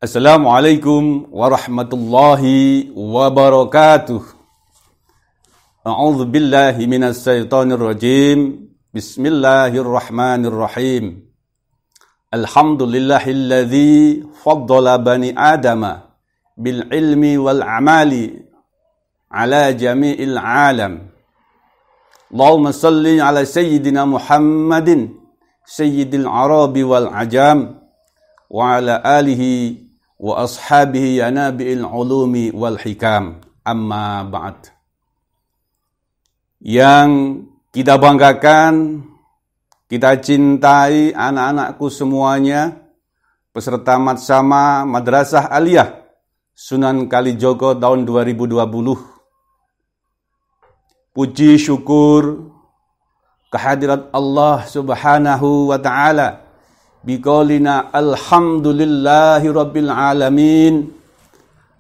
Assalamualaikum warahmatullahi wabarakatuh. A'udzu billahi minas syaitonir rajim. Bismillahirrahmanirrahim. Alhamdulillahilladzi faddala bani adama bil ilmi wal amali ala jami'il alam. Allahumma salli ala sayyidina Muhammadin sayyidil arabi wal ajam wa ala alihi wa ashabihi ya nabi'il ulumi wal hikam. Amma ba'd. Yang kita banggakan, kita cintai anak-anakku semuanya, peserta Matsama Madrasah Aliyah Sunan Kalijogo tahun 2020. Puji syukur kehadirat Allah Subhanahu wa ta'ala biqaulina alhamdulillahi rabbil alamin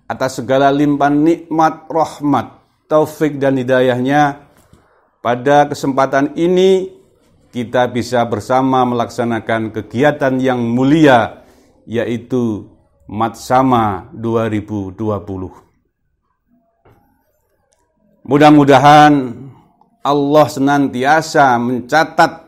atas segala limpahan nikmat, rahmat, taufik dan hidayahnya. Pada kesempatan ini kita bisa bersama melaksanakan kegiatan yang mulia, yaitu Matsama 2020. Mudah-mudahan Allah senantiasa mencatat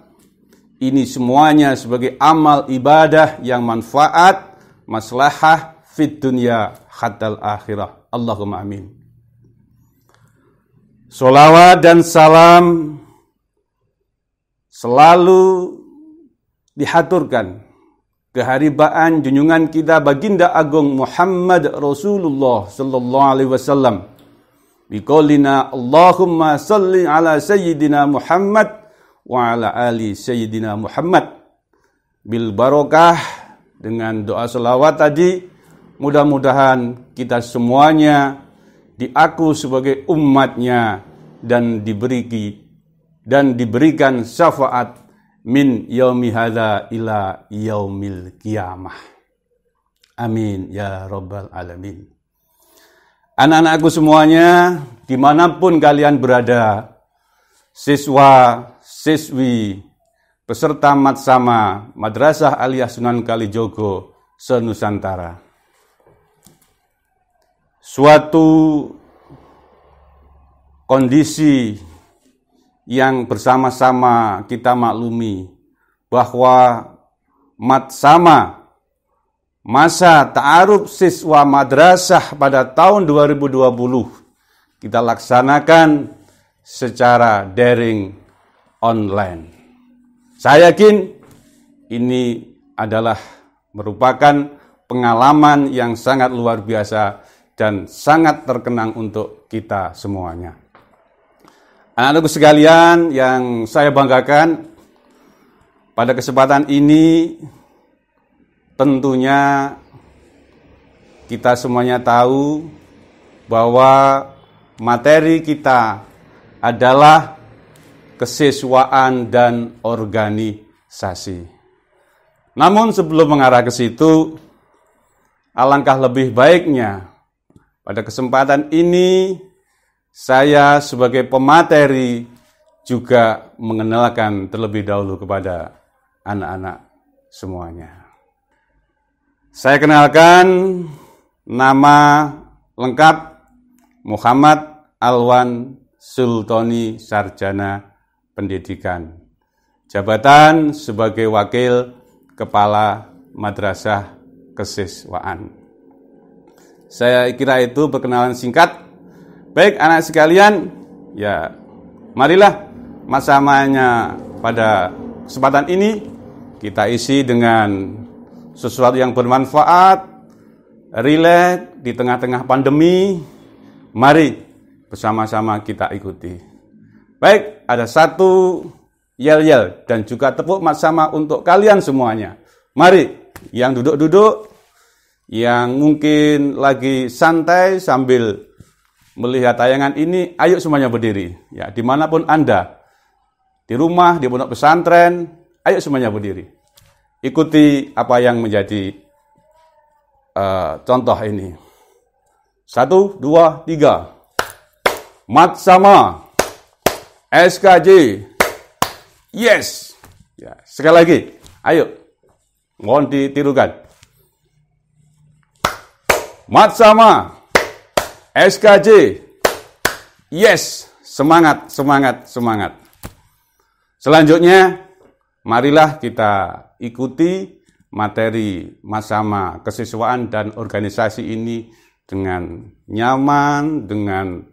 ini semuanya sebagai amal ibadah yang manfaat, maslahah fid dunya hatal akhirah. Allahumma amin. Sholawat dan salam selalu dihaturkan keharibaan junjungan kita baginda agung Muhammad Rasulullah sallallahu alaihi wasallam. Biqaulina Allahumma salli ala sayyidina Muhammad wa ala ali sayyidina Muhammad. Bil barokah, dengan doa selawat tadi, mudah-mudahan kita semuanya diaku sebagai umatnya dan diberikan syafaat min yaumi hadza ila yaumil qiyamah. Amin ya rabbal alamin. Anak-anakku semuanya, dimanapun kalian berada, siswa, siswi, peserta Matsama Madrasah Aliyah Sunan Kalijogo se-Nusantara. Suatu kondisi yang bersama-sama kita maklumi bahwa Matsama, masa ta'aruf siswa madrasah pada tahun 2020, kita laksanakan secara daring online. Saya yakin ini adalah merupakan pengalaman yang sangat luar biasa dan sangat terkenang untuk kita semuanya. Anak-anakku sekalian yang saya banggakan, pada kesempatan ini tentunya kita semuanya tahu bahwa materi kita adalah kesiswaan dan organisasi. Namun sebelum mengarah ke situ, alangkah lebih baiknya pada kesempatan ini saya sebagai pemateri juga mengenalkan terlebih dahulu kepada anak-anak semuanya. Saya kenalkan, nama lengkap Muhammad Alwan Sultoni, Sarjana Pendidikan. Jabatan sebagai Wakil Kepala Madrasah Kesiswaan. Saya kira itu perkenalan singkat. Baik anak sekalian, ya marilah Matsamanya pada kesempatan ini kita isi dengan sesuatu yang bermanfaat, relate di tengah-tengah pandemi. Mari bersama-sama kita ikuti. Baik, ada satu yel-yel dan juga tepuk Matsama untuk kalian semuanya. Mari, yang duduk-duduk, yang mungkin lagi santai sambil melihat tayangan ini, ayo semuanya berdiri. Ya, dimanapun Anda, di rumah, di pondok pesantren, ayo semuanya berdiri. Ikuti apa yang menjadi contoh ini. 1, 2, 3. Matsama SKJ. Yes. Ya, sekali lagi. Ayo. Mohon ditirukan. Matsama, SKJ, yes, semangat, semangat, semangat. Selanjutnya, marilah kita ikuti materi Matsama Kesiswaan dan Organisasi ini dengan nyaman, dengan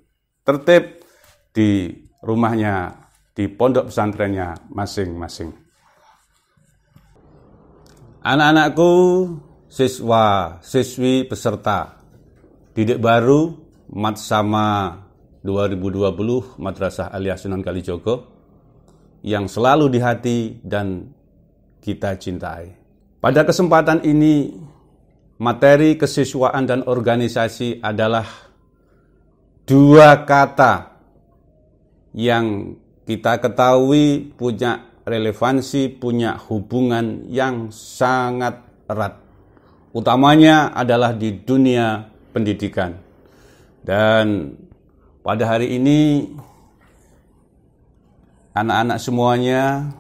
tertib di rumahnya, di pondok pesantrennya masing-masing. Anak-anakku, siswa, siswi, peserta didik baru Matsama 2020 Madrasah Aliyah Sunan Kalijogo yang selalu di hati dan kita cintai. Pada kesempatan ini, materi kesiswaan dan organisasi adalah dua kata yang kita ketahui punya relevansi, punya hubungan yang sangat erat. Utamanya adalah di dunia pendidikan. Dan pada hari ini, anak-anak semuanya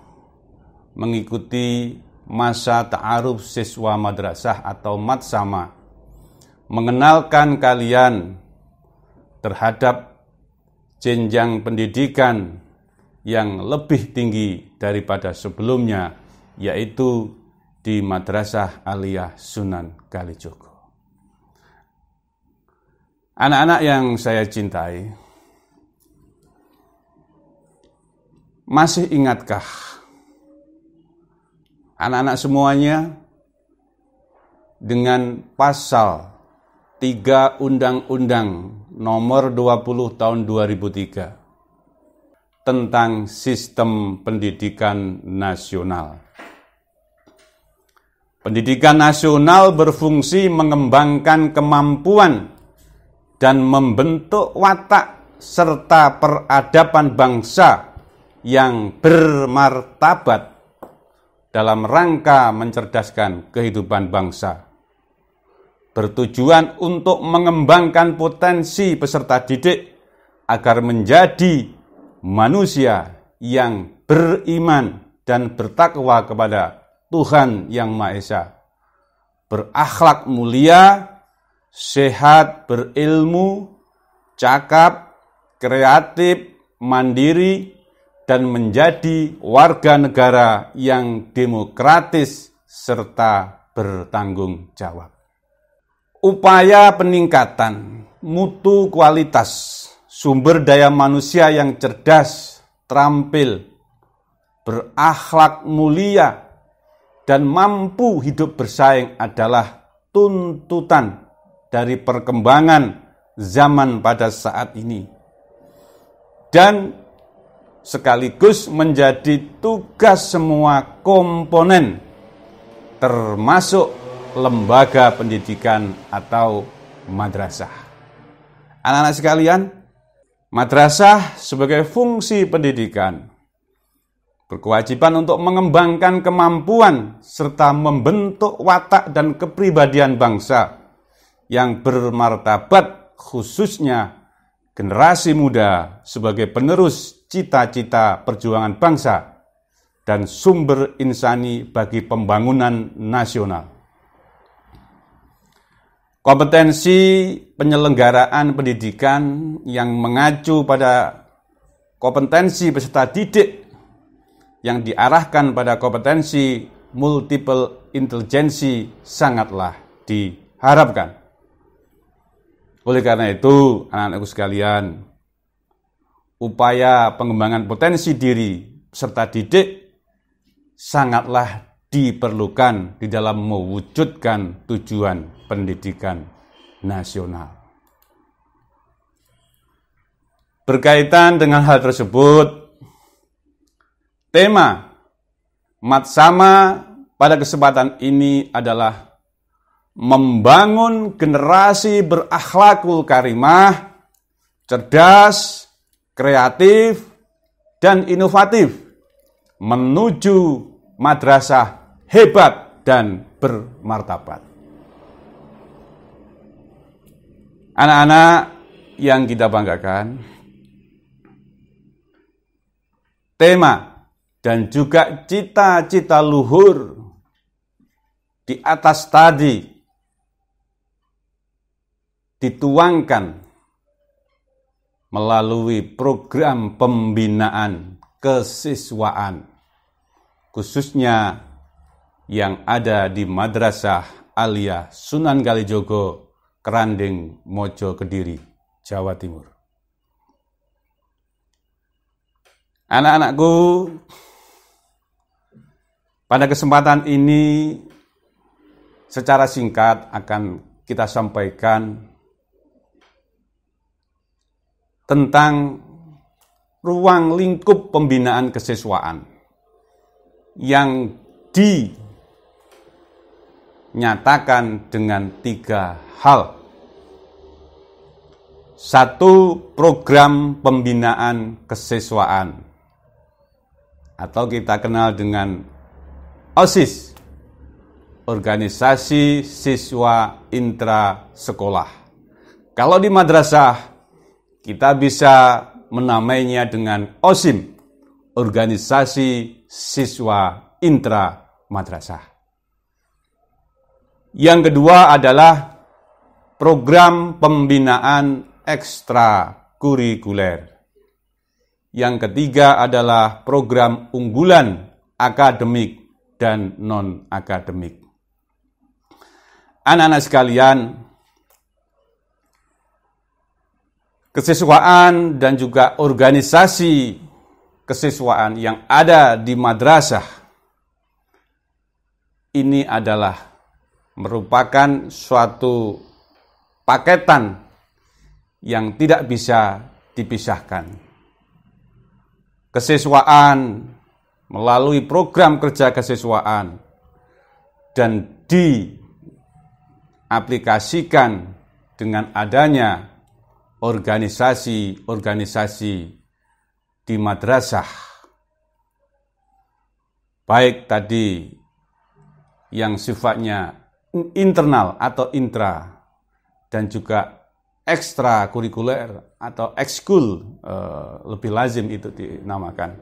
mengikuti masa ta'aruf siswa madrasah atau Matsama, mengenalkan kalian terhadap jenjang pendidikan yang lebih tinggi daripada sebelumnya, yaitu di Madrasah Aliyah Sunan Kalijogo. Anak-anak yang saya cintai, masih ingatkah anak-anak semuanya dengan pasal 3 Undang-Undang nomor 20 tahun 2003 tentang sistem pendidikan nasional. Pendidikan nasional berfungsi mengembangkan kemampuan dan membentuk watak serta peradaban bangsa yang bermartabat dalam rangka mencerdaskan kehidupan bangsa. Bertujuan untuk mengembangkan potensi peserta didik agar menjadi manusia yang beriman dan bertakwa kepada Tuhan Yang Maha Esa, berakhlak mulia, sehat, berilmu, cakap, kreatif, mandiri, dan menjadi warga negara yang demokratis serta bertanggung jawab. Upaya peningkatan mutu kualitas sumber daya manusia yang cerdas, terampil, berakhlak mulia, dan mampu hidup bersaing adalah tuntutan dari perkembangan zaman pada saat ini. Dan sekaligus menjadi tugas semua komponen, termasuk lembaga pendidikan atau madrasah. Anak-anak sekalian, madrasah sebagai fungsi pendidikan berkewajiban untuk mengembangkan kemampuan serta membentuk watak dan kepribadian bangsa yang bermartabat, khususnya generasi muda sebagai penerus cita-cita perjuangan bangsa dan sumber insani bagi pembangunan nasional. Kompetensi penyelenggaraan pendidikan yang mengacu pada kompetensi peserta didik yang diarahkan pada kompetensi multiple intelligensi sangatlah diharapkan. Oleh karena itu, anak-anakku sekalian, upaya pengembangan potensi diri peserta didik sangatlah diperlukan di dalam mewujudkan tujuan pendidikan nasional. Berkaitan dengan hal tersebut, tema Matsama pada kesempatan ini adalah membangun generasi berakhlakul karimah, cerdas, kreatif, dan inovatif menuju madrasah hebat dan bermartabat. Anak-anak yang kita banggakan, tema dan juga cita-cita luhur di atas tadi dituangkan melalui program pembinaan kesiswaan, khususnya yang ada di Madrasah Aliyah Sunan Kalijogo, Kerandeng, Mojo Kediri, Jawa Timur. Anak-anakku, pada kesempatan ini secara singkat akan kita sampaikan tentang ruang lingkup pembinaan kesiswaan yang dinyatakan dengan 3 hal. 1. Program pembinaan kesiswaan atau kita kenal dengan OSIS, Organisasi Siswa Intra Sekolah. Kalau di madrasah kita bisa menamainya dengan OSIM, Organisasi Siswa Intra Madrasah. Yang kedua adalah program pembinaan ekstrakurikuler. Yang ketiga adalah program unggulan akademik dan non-akademik. Anak-anak sekalian, kesiswaan dan juga organisasi kesiswaan yang ada di madrasah ini adalah merupakan suatu paketan yang tidak bisa dipisahkan. Kesiswaan melalui program kerja kesiswaan dan diaplikasikan dengan adanya organisasi-organisasi di madrasah, baik tadi yang sifatnya internal atau intra dan juga ekstrakurikuler atau ekskul, lebih lazim itu dinamakan.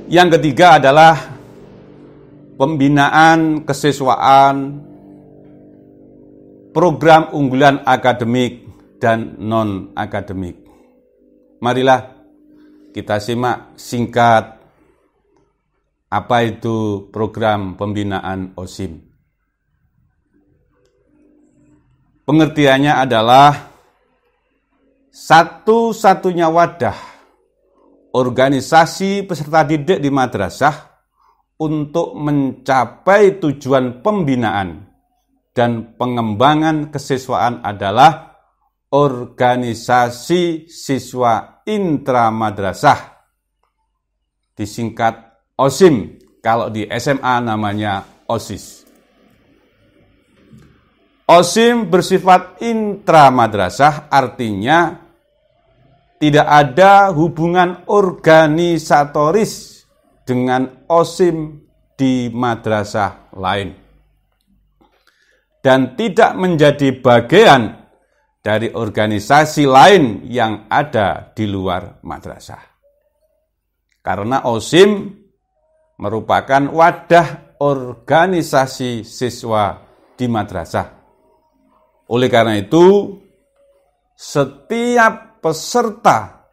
Yang ketiga adalah pembinaan kesiswaan, program unggulan akademik dan non-akademik. Marilah kita simak singkat apa itu program pembinaan OSIM. Pengertiannya adalah satu-satunya wadah organisasi peserta didik di madrasah untuk mencapai tujuan pembinaan dan pengembangan kesiswaan adalah organisasi siswa intramadrasah, disingkat OSIM, kalau di SMA namanya OSIS. OSIM bersifat intramadrasah, artinya tidak ada hubungan organisatoris dengan OSIM di madrasah lain dan tidak menjadi bagian dari organisasi lain yang ada di luar madrasah. Karena OSIM merupakan wadah organisasi siswa di madrasah. Oleh karena itu, setiap peserta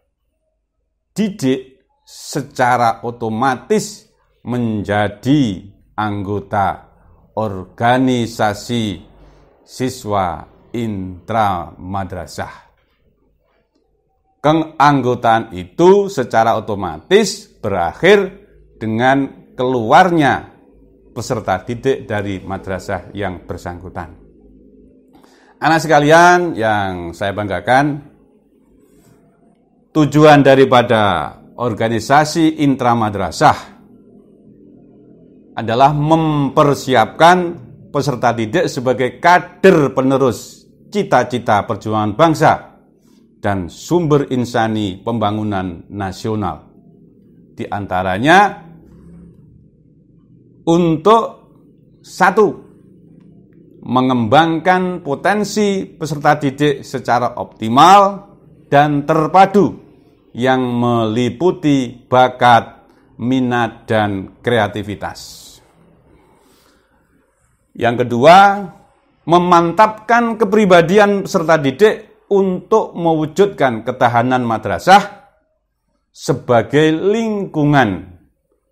didik secara otomatis menjadi anggota organisasi siswa intramadrasah. Keanggotaan itu secara otomatis berakhir dengan keluarnya peserta didik dari madrasah yang bersangkutan. Anak sekalian yang saya banggakan, tujuan daripada organisasi intramadrasah adalah mempersiapkan peserta didik sebagai kader penerus cita-cita perjuangan bangsa dan sumber insani pembangunan nasional. Di antaranya untuk 1. Mengembangkan potensi peserta didik secara optimal dan terpadu yang meliputi bakat, minat, dan kreativitas. Yang kedua, memantapkan kepribadian peserta didik untuk mewujudkan ketahanan madrasah sebagai lingkungan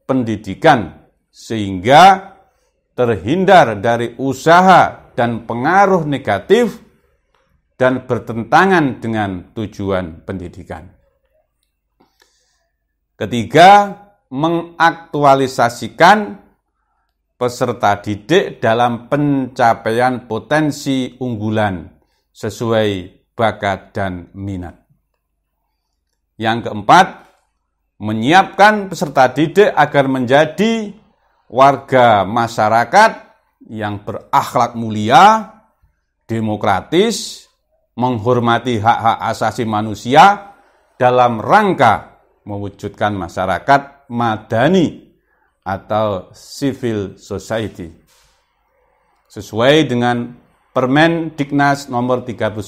pendidikan sehingga terhindar dari usaha dan pengaruh negatif dan bertentangan dengan tujuan pendidikan. Ketiga, mengaktualisasikan peserta didik dalam pencapaian potensi unggulan sesuai bakat dan minat. Yang keempat, menyiapkan peserta didik agar menjadi warga masyarakat yang berakhlak mulia, demokratis, menghormati hak-hak asasi manusia dalam rangka mewujudkan masyarakat madani atau civil society. Sesuai dengan Permen Diknas nomor 39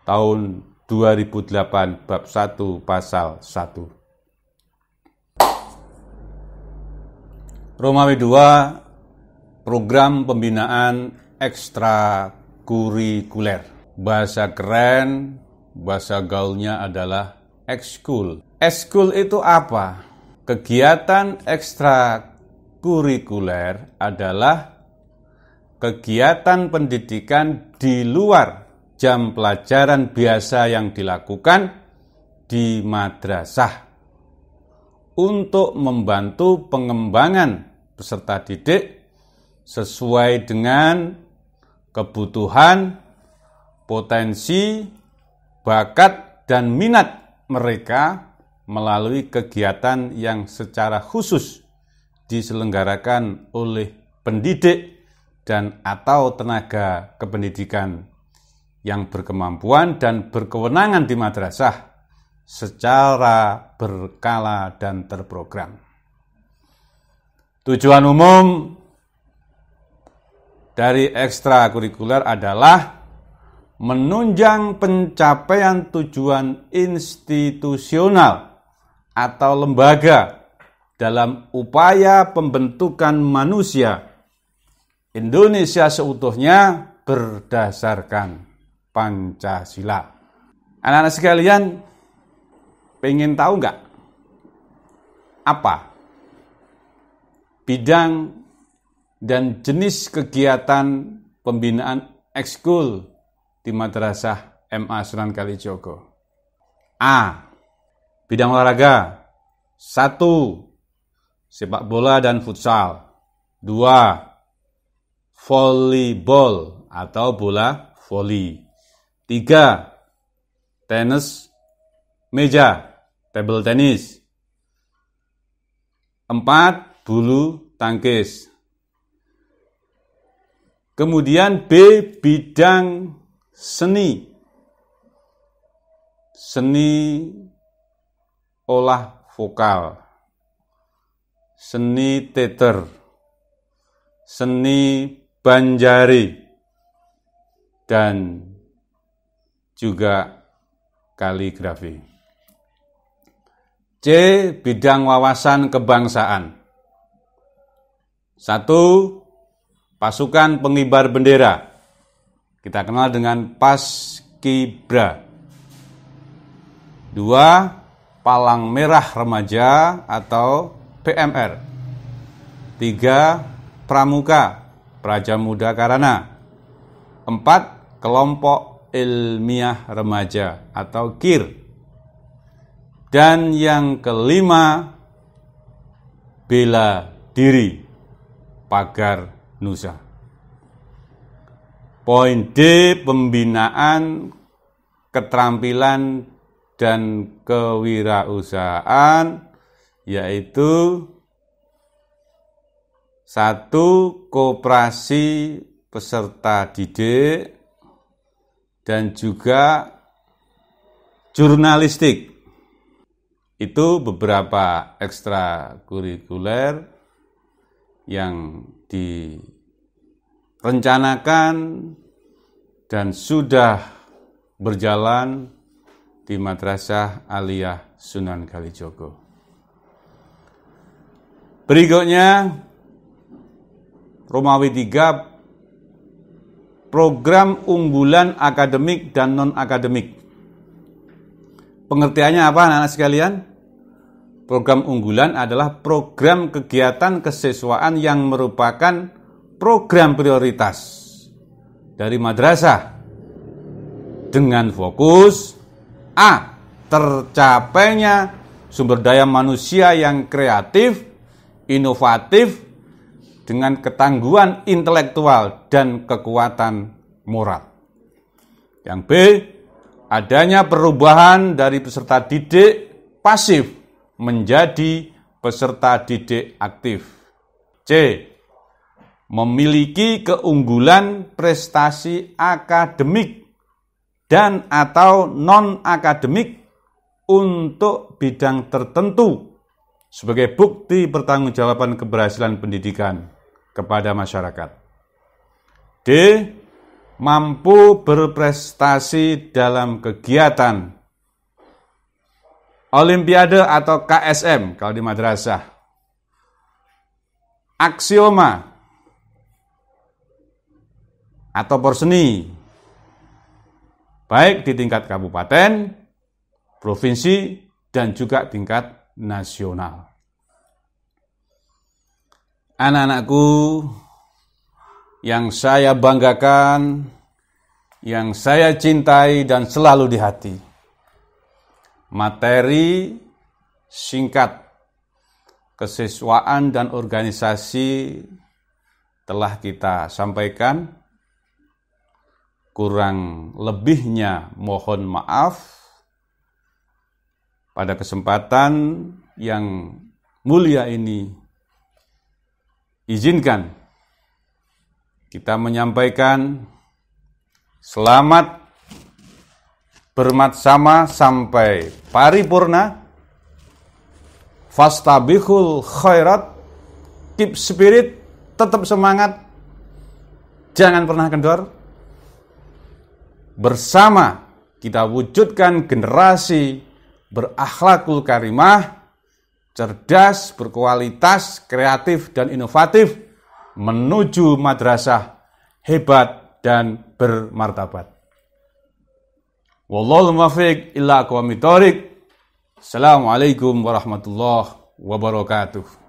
tahun 2008 bab 1 pasal 1. Romawi 2, program pembinaan ekstrakurikuler. Bahasa keren, bahasa gaulnya adalah ekskul. Ekskul itu apa? Kegiatan ekstrakurikuler adalah kegiatan pendidikan di luar jam pelajaran biasa yang dilakukan di madrasah untuk membantu pengembangan peserta didik sesuai dengan kebutuhan, potensi, bakat, dan minat mereka melalui kegiatan yang secara khusus diselenggarakan oleh pendidik dan atau tenaga kependidikan yang berkemampuan dan berkewenangan di madrasah secara berkala dan terprogram. Tujuan umum dari ekstrakurikuler adalah menunjang pencapaian tujuan institusional atau lembaga dalam upaya pembentukan manusia Indonesia seutuhnya berdasarkan Pancasila. Anak-anak sekalian, pengen tahu nggak apa bidang dan jenis kegiatan pembinaan ekskul di Madrasah MA Sunan Kalijogo? A. Bidang olahraga. 1. Sepak bola dan futsal. 2. Volleyball atau bola voli. 3. Tenis meja, table tennis. 4. Bulu tangkis. Kemudian B. Bidang seni. Seni olah vokal, seni teater, seni banjari, dan juga kaligrafi. C. Bidang wawasan kebangsaan. 1. Pasukan pengibar bendera. Kita kenal dengan Paskibra. 2. Palang Merah Remaja atau PMR. 3. Pramuka, Praja Muda Karana. 4. Kelompok Ilmiah Remaja atau KIR. Dan yang kelima, Bela Diri, Pagar Nusa. Poin D, pembinaan keterampilan dan kewirausahaan, yaitu 1. Koperasi peserta didik dan juga jurnalistik. Itu beberapa ekstrakurikuler yang direncanakan dan sudah berjalan di Madrasah Aliyah Sunan Kalijogo. Berikutnya, Romawi 3 program unggulan akademik dan non-akademik. Pengertiannya apa anak-anak sekalian? Program unggulan adalah program kegiatan kesiswaan yang merupakan program prioritas dari madrasah dengan fokus A. Tercapainya sumber daya manusia yang kreatif, inovatif, dengan ketangguhan intelektual dan kekuatan moral. Yang B. Adanya perubahan dari peserta didik pasif menjadi peserta didik aktif. C. Memiliki keunggulan prestasi akademik dan atau non-akademik untuk bidang tertentu sebagai bukti pertanggungjawaban keberhasilan pendidikan kepada masyarakat. D. Mampu berprestasi dalam kegiatan Olimpiade atau KSM kalau di madrasah, aksioma atau porseni, baik di tingkat kabupaten, provinsi, dan juga tingkat nasional. Anak-anakku yang saya banggakan, yang saya cintai dan selalu di hati, materi singkat kesiswaan dan organisasi telah kita sampaikan. Kurang lebihnya mohon maaf. Pada kesempatan yang mulia ini, izinkan kita menyampaikan selamat bermatsama sampai paripurna. Fastabihul khairat, keep spirit, tetap semangat, jangan pernah kendor. Bersama kita wujudkan generasi berakhlakul karimah, cerdas, berkualitas, kreatif, dan inovatif menuju madrasah hebat dan bermartabat. Wallahul muwaffiq ila aqwamit thoriq. Assalamualaikum warahmatullahi wabarakatuh.